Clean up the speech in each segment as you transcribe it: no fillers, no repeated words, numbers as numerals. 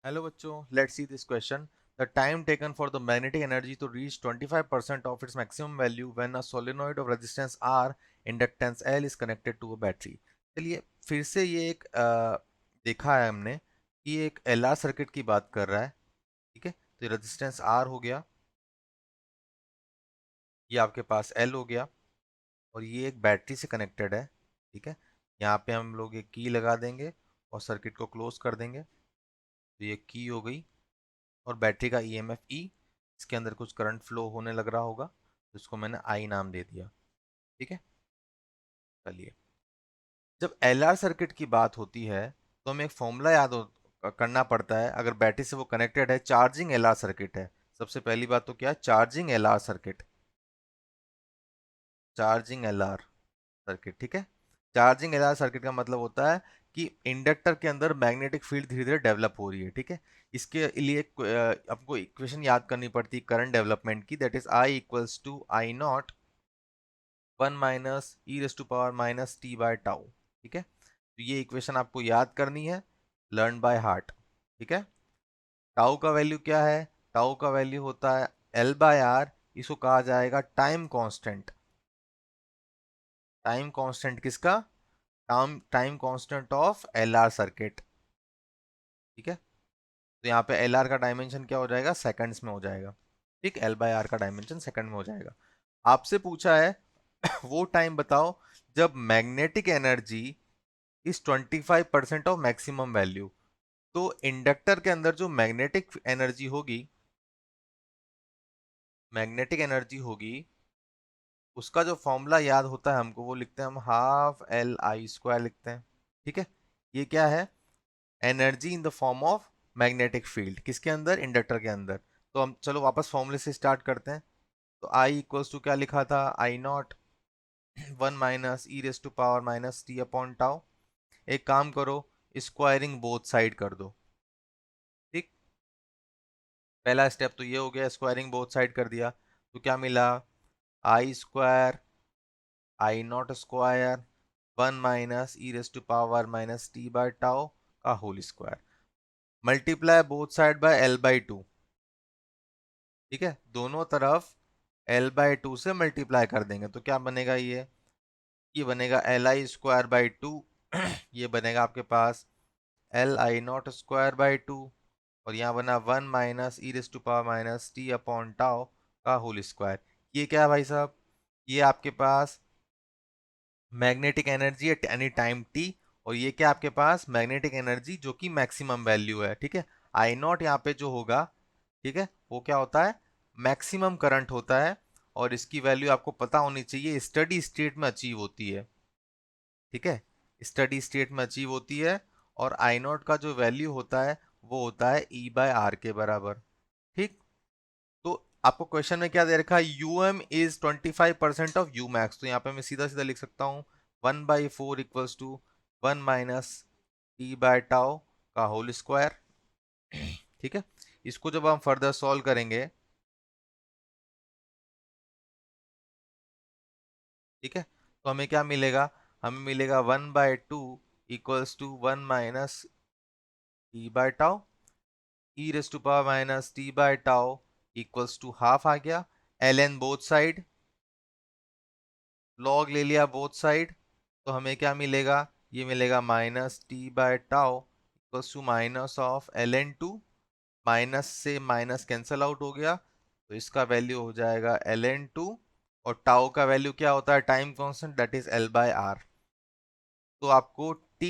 Hello बच्चों, let's see this question. The time taken for the magnetic energy to reach 25% of its maximum value when a solenoid of resistance R, inductance L is connected to a battery. चलिए फिर से ये एक देखा है हमने कि ये एक LR सर्किट की बात कर रहा है। ठीक है, तो ये रेजिस्टेंस R हो गया, ये आपके पास L हो गया और ये एक बैटरी से कनेक्टेड है। ठीक है, यहाँ पे हम लोग एक की लगा देंगे और सर्किट को क्लोज कर देंगे। तो ये की हो गई और बैटरी का ईएमएफ ई, इसके अंदर कुछ करंट फ्लो होने लग रहा होगा, तो इसको मैंने आई नाम दे दिया। ठीक है, चलिए जब एलआर सर्किट की बात होती है तो हमें एक फॉर्मूला करना पड़ता है। अगर बैटरी से वो कनेक्टेड है, चार्जिंग एलआर सर्किट है। सबसे पहली बात तो क्या है, charging LR circuit, charging LR circuit. ठीक है, चार्जिंग एलआर सर्किट का मतलब होता है कि इंडक्टर के अंदर मैग्नेटिक फील्ड धीरे धीरे डेवलप हो रही है। ठीक है, इसके लिए आपको इक्वेशन याद करनी पड़ती है करंट डेवलपमेंट की, that is I equals to I not 1 - e⁻टी/टाउ। ठीक है, तो ये इक्वेशन आपको याद करनी है, लर्न बाय हार्ट। ठीक है, टाउ का वैल्यू क्या है? टाउ का वैल्यू होता है L/R। इसको कहा जाएगा टाइम कांस्टेंट। टाइम कांस्टेंट किसका? Time constant of LR circuit. ठीक है, तो यहाँ पे एलआर का डायमेंशन क्या हो जाएगा? सेकंड्स में हो जाएगा। ठीक, L/R का डायमेंशन सेकंड में हो जाएगा। आपसे पूछा है वो टाइम बताओ जब magnetic energy is 25% of maximum value. तो इंडक्टर के अंदर जो मैग्नेटिक एनर्जी होगी उसका जो फॉर्मूला याद होता है हमको, वो लिखते हैं हम ½ L I² लिखते हैं। ठीक है, ये क्या है? Energy in the form of magnetic field, किसके अंदर? इंडक्टर के अंदर। तो हम चलो वापस फॉर्मूले से स्टार्ट करते हैं। तो आई इक्वल्स टू क्या लिखा था? आई नॉट 1 - e⁻टी/टाउ। एक काम करो, स्क्वायरिंग बोथ साइड कर दो। ठीक, पहला स्टेप तो ये हो गया, स्क्वायरिंग बोथ साइड कर दिया। तो क्या मिला? I² आई नॉट स्क्वायर 1 - e⁻टी/टाउ का whole square, multiply both side by L/2। ठीक है, दोनों तरफ L/2 से मल्टीप्लाई कर देंगे तो क्या बनेगा? ये बनेगा Li²/2। ये बनेगा आपके पास Li⁻²/2 और यहाँ बना 1 - e⁻t/टाउ का होल स्क्वायर। ये क्या है भाई साहब? ये आपके पास magnetic energy at any time t, और ये क्या आपके पास? मैग्नेटिक एनर्जी जो कि मैक्सिमम वैल्यू है। ठीक है, आई नॉट यहाँ पे जो होगा, ठीक है, वो क्या होता है? मैक्सिमम करंट होता है और इसकी वैल्यू आपको पता होनी चाहिए, स्टडी स्टेट में अचीव होती है। ठीक है, स्टडी स्टेट में अचीव होती है और आई नॉट का जो वैल्यू होता है वो होता है E/R के बराबर। ठीक, तो आपको क्वेश्चन में क्या दे रखा है? UM is 25% of you max, तो यहाँ पे मैं सीधा सीधा लिख सकता हूँ 1/4 इक्वल्स टू 1 - t/टाउ का होल स्क्वायर। ठीक है, इसको जब हम फर्दर सॉल्व करेंगे, ठीक है, तो हमें क्या मिलेगा? हमें मिलेगा 1/2 इक्वल्स टू 1 - t/टाउ, e⁻t/टाउ इक्वल्स टू हाफ आ गया। ln बोथ साइड, लॉग ले लिया बोथ साइड, तो हमें क्या मिलेगा? ये मिलेगा -t/टाउ equals to minus of ln2। Minus से माइनस कैंसल आउट हो गया, तो इसका वैल्यू हो जाएगा ln2 और टाउ का वैल्यू क्या होता है? Time constant, that is L/R। तो आपको T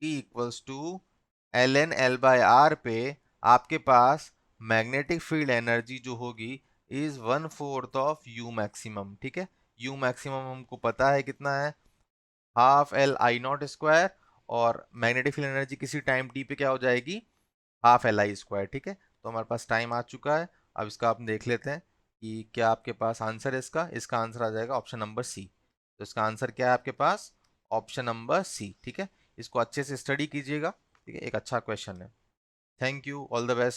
equals to ln L/R पे आपके पास मैग्नेटिक फील्ड एनर्जी जो होगी इज 1/4 ऑफ यू मैक्सिमम। ठीक है, यू मैक्सिमम हमको पता है कितना है, ½ L I0², और मैग्नेटिक फील्ड एनर्जी किसी टाइम टी पे क्या हो जाएगी? ½ Li²। ठीक है, तो हमारे पास टाइम आ चुका है। अब इसका आप देख लेते हैं कि क्या आपके पास आंसर है। इसका आंसर आ जाएगा ऑप्शन नंबर सी। तो इसका आंसर क्या है आपके पास? Option number C. ठीक है, इसको अच्छे से स्टडी कीजिएगा। ठीक है, एक अच्छा क्वेश्चन है। Thank you, all the best.